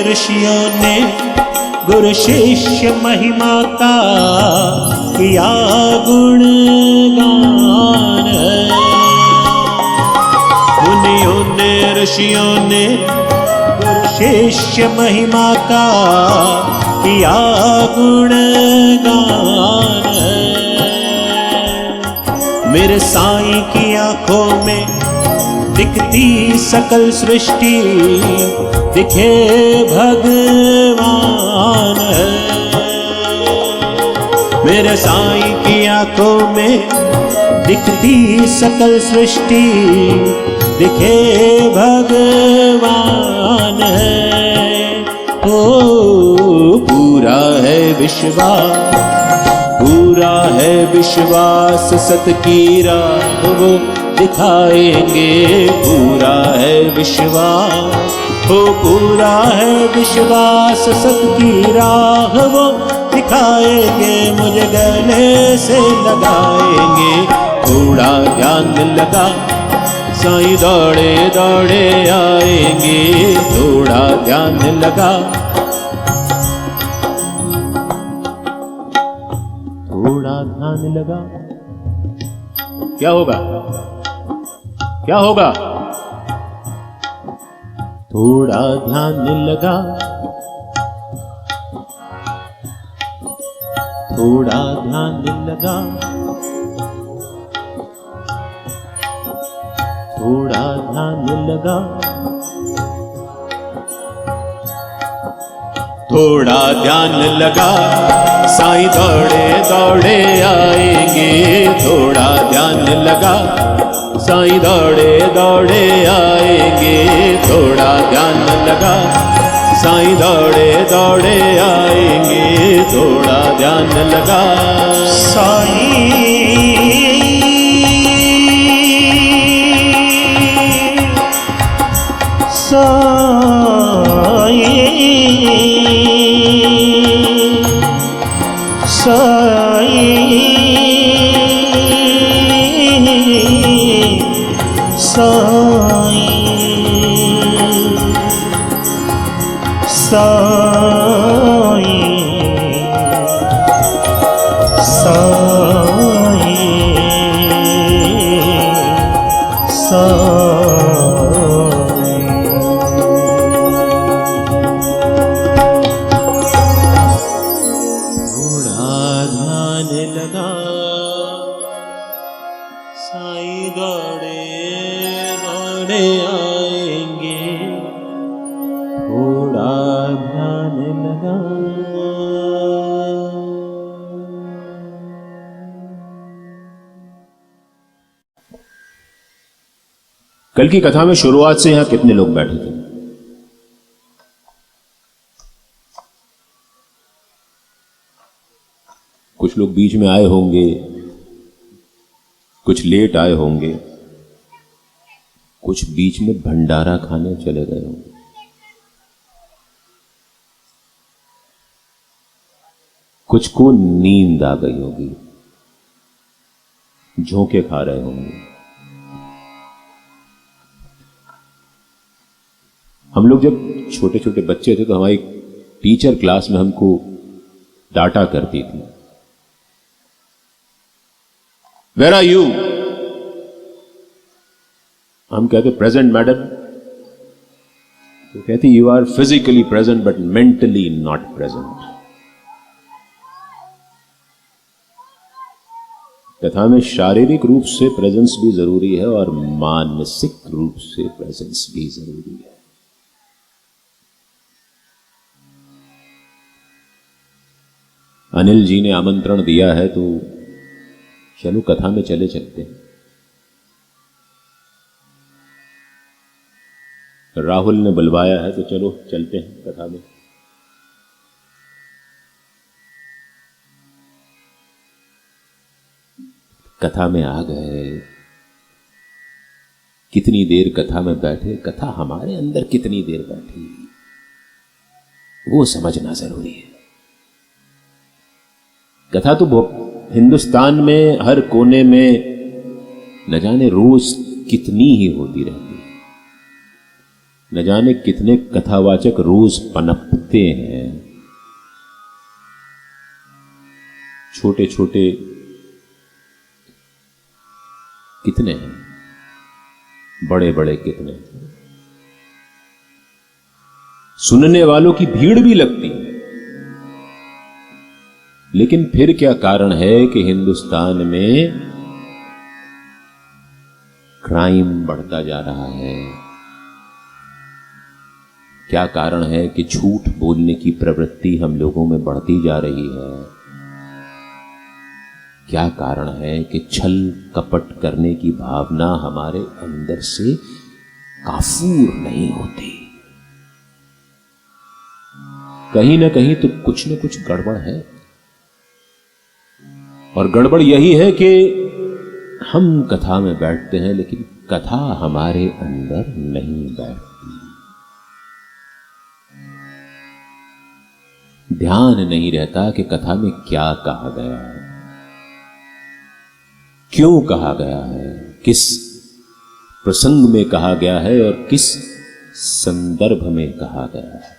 ऋषियों ने गुरु शिष्य महिमा का किया गुणगान। मुनियों ने ऋषियों ने गुरु शिष्य महिमा का किया गुणगान। मेरे साईं की आंखों में दिखती सकल सृष्टि दिखे भगवान है। मेरे साईं की आंखों में दिखती सकल सृष्टि दिखे भगवान है। ओ पूरा है विश्वास, पूरा है विश्वास, सत की राह वो दिखाएंगे। पूरा है विश्वास, हो पूरा है विश्वास, सत की राह वो दिखाएंगे। मुझे गले से लगाएंगे। थोड़ा ध्यान लगा, साईं दौड़े दौड़े आएंगे। थोड़ा ध्यान लगा, थोड़ा ध्यान लगा। क्या होगा, क्या होगा? थोड़ा ध्यान लगा, थोड़ा ध्यान लगा, थोड़ा ध्यान लगा। थोड़ा ध्यान लगा, साईं दौड़े दौड़े आएंगे। थोड़ा ध्यान लगा, साईं दौड़े दौड़े आएंगे। थोड़ा ध्यान लगा, साईं दौड़े दौड़े आएंगे। थोड़ा ध्यान लगा, साईं कल की कथा में शुरुआत से यहां कितने लोग बैठे थे? कुछ लोग बीच में आए होंगे, कुछ लेट आए होंगे, कुछ बीच में भंडारा खाने चले गए होंगे, कुछ को नींद आ गई होगी, झोंके खा रहे होंगे। हम लोग जब छोटे छोटे बच्चे थे तो हमारी टीचर क्लास में हमको डांटा करती थी, वेयर आर यू? हम कहते प्रेजेंट मैडम। तो कहती you are physically present but mentally not present. कथा में शारीरिक रूप से प्रेजेंस भी जरूरी है और मानसिक रूप से प्रेजेंस भी जरूरी है। अनिल जी ने आमंत्रण दिया है तो चलो कथा में चले चलते हैं। राहुल ने बुलवाया है तो चलो चलते हैं कथा में। कथा में आ गए, कितनी देर कथा में बैठे, कथा हमारे अंदर कितनी देर बैठी, वो समझना जरूरी है। कथा तो हिंदुस्तान में हर कोने में न जाने रोज कितनी ही होती रहती है, न जाने कितने कथावाचक रोज पनपते हैं। छोटे छोटे कितने हैं, बड़े बड़े कितने हैं। सुनने वालों की भीड़ भी लगती है, लेकिन फिर क्या कारण है कि हिंदुस्तान में क्राइम बढ़ता जा रहा है? क्या कारण है कि झूठ बोलने की प्रवृत्ति हम लोगों में बढ़ती जा रही है? क्या कारण है कि छल कपट करने की भावना हमारे अंदर से काफूर नहीं होती? कहीं ना कहीं तो कुछ न कुछ गड़बड़ है। और गड़बड़ यही है कि हम कथा में बैठते हैं लेकिन कथा हमारे अंदर नहीं बैठती। ध्यान नहीं रहता कि कथा में क्या कहा गया है, क्यों कहा गया है, किस प्रसंग में कहा गया है और किस संदर्भ में कहा गया है।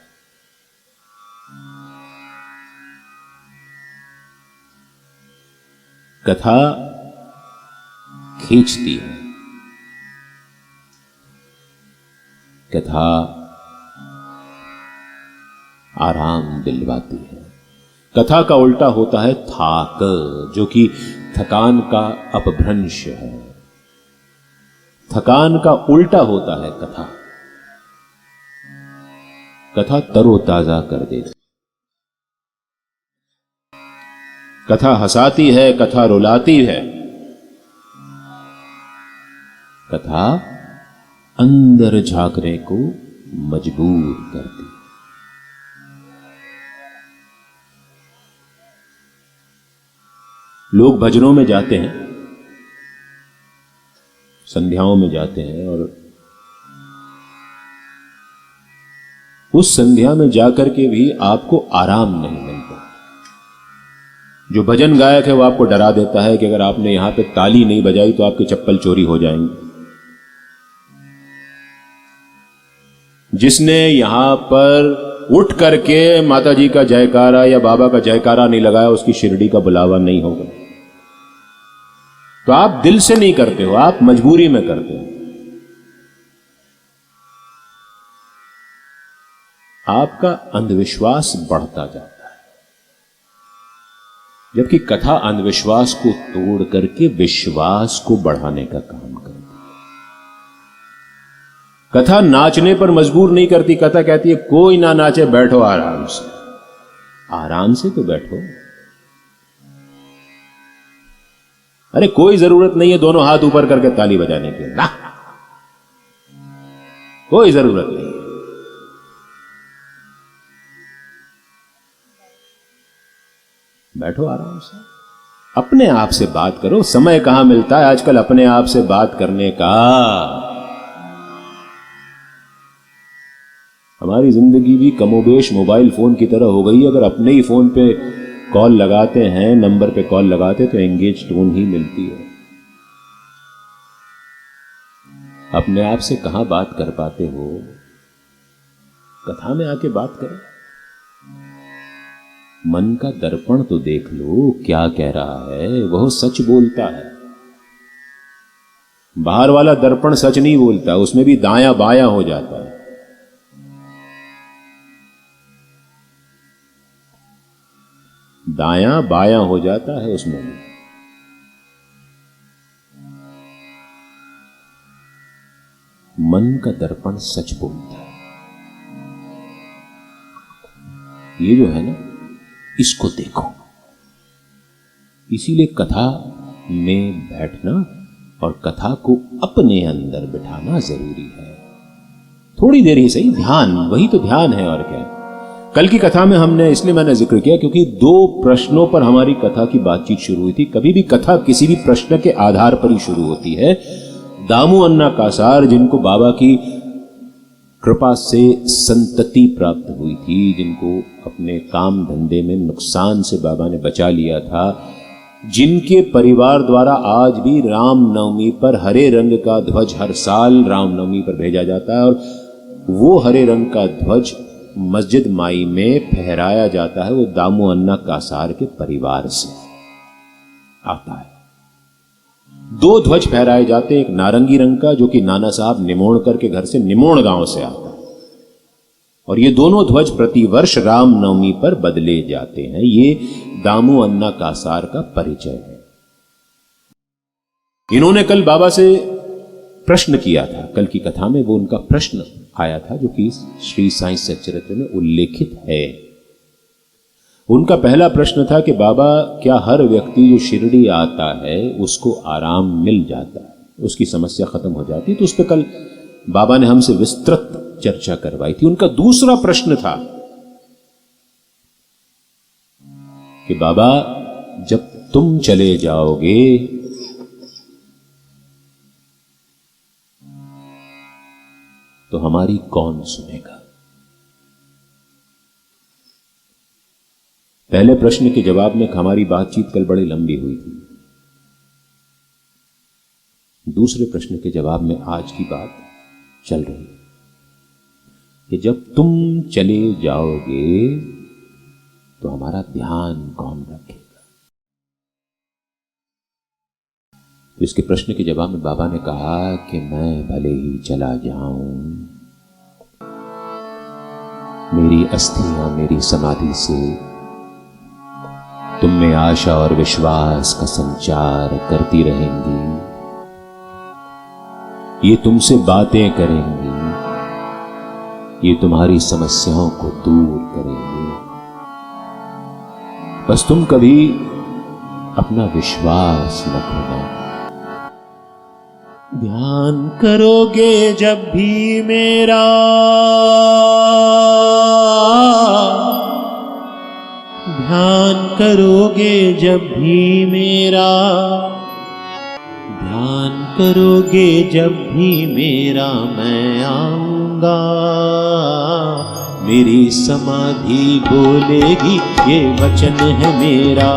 कथा खींचती है, कथा आराम दिलवाती है। कथा का उल्टा होता है थाक, जो कि थकान का अपभ्रंश है। थकान का उल्टा होता है कथा। कथा तरोताजा कर देती, कथा हंसाती है, कथा रुलाती है, कथा अंदर झांकने को मजबूर करती है। लोग भजनों में जाते हैं, संध्याओं में जाते हैं और उस संध्या में जाकर के भी आपको आराम नहीं मिलता। जो भजन गायक है वो आपको डरा देता है कि अगर आपने यहां पे ताली नहीं बजाई तो आपके चप्पल चोरी हो जाएंगे। जिसने यहां पर उठ करके माता जी का जयकारा या बाबा का जयकारा नहीं लगाया उसकी शिरडी का बुलावा नहीं होगा। तो आप दिल से नहीं करते हो, आप मजबूरी में करते हो। आपका अंधविश्वास बढ़ता जाता है, जबकि कथा अंधविश्वास को तोड़ करके विश्वास को बढ़ाने का काम करती है। कथा नाचने पर मजबूर नहीं करती। कथा कहती है कोई ना नाचे, बैठो आराम से। आराम से तो बैठो। अरे कोई जरूरत नहीं है दोनों हाथ ऊपर करके ताली बजाने की, ना, कोई जरूरत नहीं है। बैठो आराम से। अपने आप से बात करो। समय कहां मिलता है आजकल अपने आप से बात करने का। हमारी जिंदगी भी कमोबेश मोबाइल फोन की तरह हो गई। अगर अपने ही फोन पे कॉल लगाते हैं, नंबर पे कॉल लगाते तो एंगेज टोन ही मिलती है। अपने आप से कहां बात कर पाते हो। कथा में आके बात करो। मन का दर्पण तो देख लो, क्या कह रहा है। वह सच बोलता है। बाहर वाला दर्पण सच नहीं बोलता, उसमें भी दायां बायां हो जाता है। दायां बायां हो जाता है उसमें भी। मन का दर्पण सच बोलता है। ये जो है ना, इसको देखो। इसीलिए कथा में बैठना और कथा को अपने अंदर बिठाना जरूरी है। थोड़ी देर ही सही, ध्यान, वही तो ध्यान है और क्या। कल की कथा में हमने, इसलिए मैंने जिक्र किया क्योंकि 2 प्रश्नों पर हमारी कथा की बातचीत शुरू हुई थी। कभी भी कथा किसी भी प्रश्न के आधार पर ही शुरू होती है। दामू अन्ना कासार, जिनको बाबा की कृपा से संतति प्राप्त हुई थी, जिनको अपने काम धंधे में नुकसान से बाबा ने बचा लिया था, जिनके परिवार द्वारा आज भी रामनवमी पर हरे रंग का ध्वज हर साल रामनवमी पर भेजा जाता है और वो हरे रंग का ध्वज मस्जिद माई में फहराया जाता है। वो दामू अन्ना कासार के परिवार से आता है। 2 ध्वज फहराए जाते हैं। एक नारंगी रंग का, जो कि नाना साहब निमोणकर के घर से, निमोण गांव से आता है, और ये दोनों ध्वज प्रतिवर्ष रामनवमी पर बदले जाते हैं। ये दामू अन्ना कासार का परिचय है। इन्होंने कल बाबा से प्रश्न किया था। कल की कथा में वो उनका प्रश्न आया था, जो कि श्री साईं सच्चरित्र में उल्लेखित है। उनका पहला प्रश्न था कि बाबा, क्या हर व्यक्ति जो शिरडी आता है उसको आराम मिल जाता है, उसकी समस्या खत्म हो जाती? तो उस पर कल बाबा ने हमसे विस्तृत चर्चा करवाई थी। उनका दूसरा प्रश्न था कि बाबा, जब तुम चले जाओगे तो हमारी कौन सुनेगा? पहले प्रश्न के जवाब में हमारी बातचीत कल बड़ी लंबी हुई थी। दूसरे प्रश्न के जवाब में आज की बात चल रही है कि जब तुम चले जाओगे तो हमारा ध्यान कौन रखेगा? तो इसके प्रश्न के जवाब में बाबा ने कहा कि मैं भले ही चला जाऊं, मेरी अस्थियां मेरी समाधि से तुम में आशा और विश्वास का संचार करती रहेंगी। ये तुमसे बातें करेंगी, ये तुम्हारी समस्याओं को दूर करेंगी। बस तुम कभी अपना विश्वास न खोना। ध्यान करोगे जब भी मेरा, ध्यान करोगे जब भी मेरा, ध्यान करोगे जब भी मेरा, मैं आऊंगा। मेरी समाधि बोलेगी ये वचन है मेरा,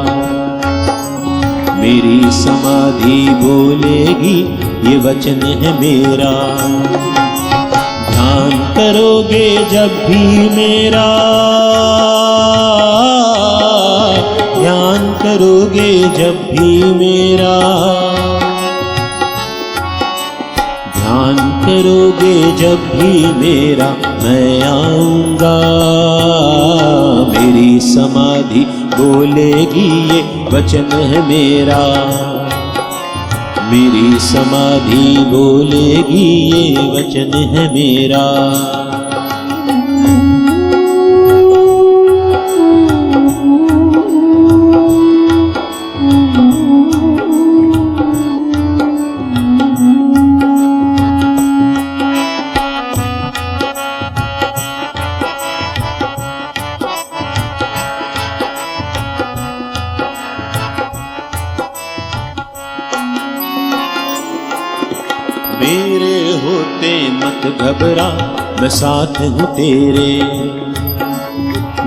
मेरी समाधि बोलेगी ये वचन है मेरा। ध्यान करोगे जब भी मेरा, ध्यान करोगे जब भी मेरा, ध्यान करोगे जब भी मेरा, मैं आऊंगा। मेरी समाधि बोलेगी ये वचन है मेरा, मेरी समाधि बोलेगी ये वचन है मेरा। मेरे होते मत घबरा मैं साथ हूँ तेरे,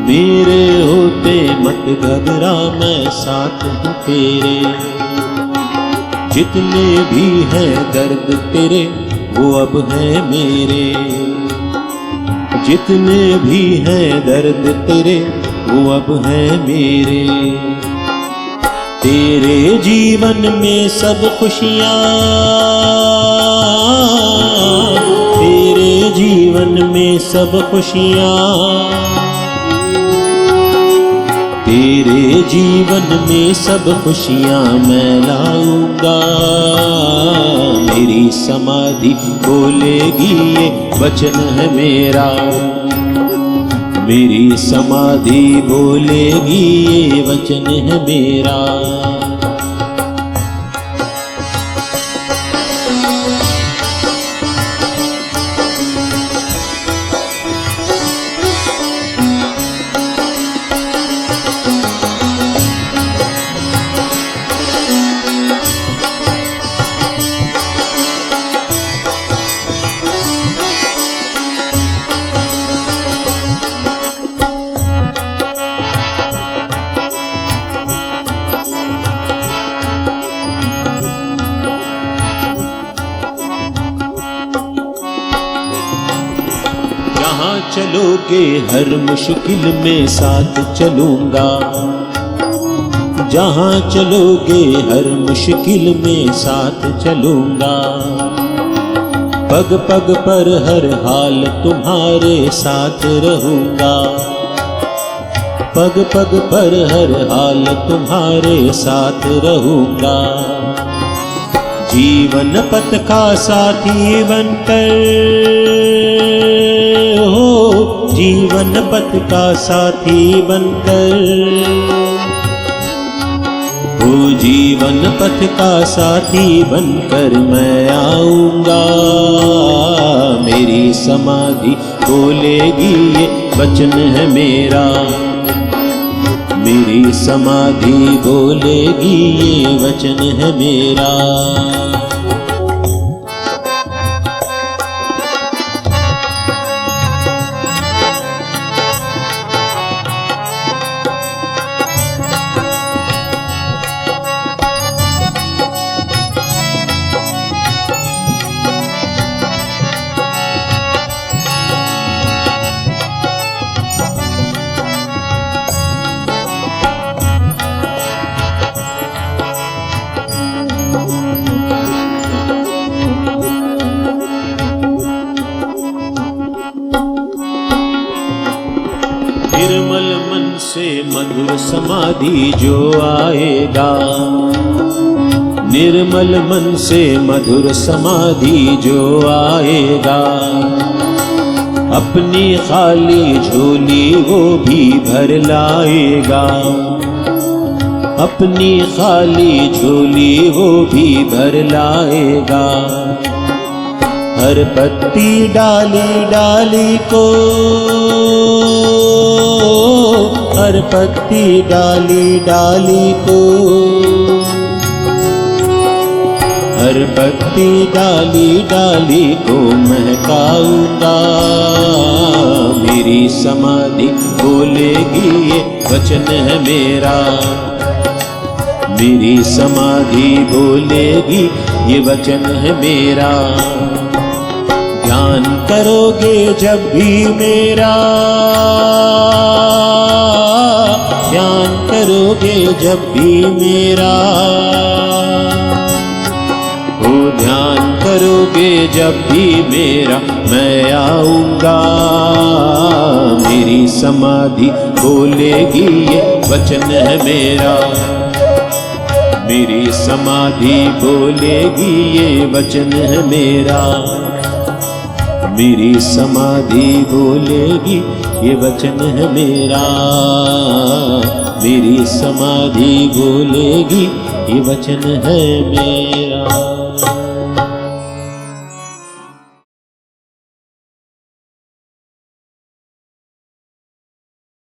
मेरे होते मत घबरा मैं साथ हूँ तेरे। जितने भी हैं दर्द तेरे वो अब हैं मेरे, जितने भी हैं दर्द तेरे वो अब हैं मेरे। तेरे जीवन में सब खुशियाँ, तेरे जीवन में सब खुशियाँ, तेरे जीवन में सब खुशियाँ मैं लाऊंगा। मेरी समाधि बोलेगी ये वचन है मेरा, मेरी समाधि बोलेगी ये वचन है मेरा। जहाँ चलोगे हर मुश्किल में साथ चलूंगा, जहाँ चलोगे हर मुश्किल में साथ चलूंगा। पग पग पर हर हाल तुम्हारे साथ रहूंगा, पग पग पर हर हाल तुम्हारे साथ रहूंगा। जीवन पथ का साथी बनकर हो, जीवन पथ का साथी बनकर हो, जीवन पथ का साथी बनकर मैं आऊंगा। मेरी समाधि बोलेगी ये वचन है मेरा, मेरी समाधि बोलेगी ये वचन है मेरा। निर्मल मन से मधुर समाधि जो आएगा, निर्मल मन से मधुर समाधि जो आएगा। अपनी खाली झोली वो भी भर लाएगा, अपनी खाली झोली वो भी भर लाएगा। हर पत्ती डाली डाली को, हर पत्ती डाली डाली को, हर पत्ती डाली डाली को महकाऊंगा। मेरी समाधि बोलेगी ये वचन है मेरा, मेरी समाधि बोलेगी ये वचन है मेरा। ध्यान करोगे जब भी मेरा, ध्यान करोगे जब भी मेरा, ओ ध्यान करोगे जब भी मेरा मैं आऊंगा। मेरी समाधि बोलेगी ये वचन है मेरा, मेरी समाधि बोलेगी ये वचन है मेरा, मेरी समाधि बोलेगी ये वचन है मेरा, मेरी समाधि बोलेगी ये वचन है मेरा।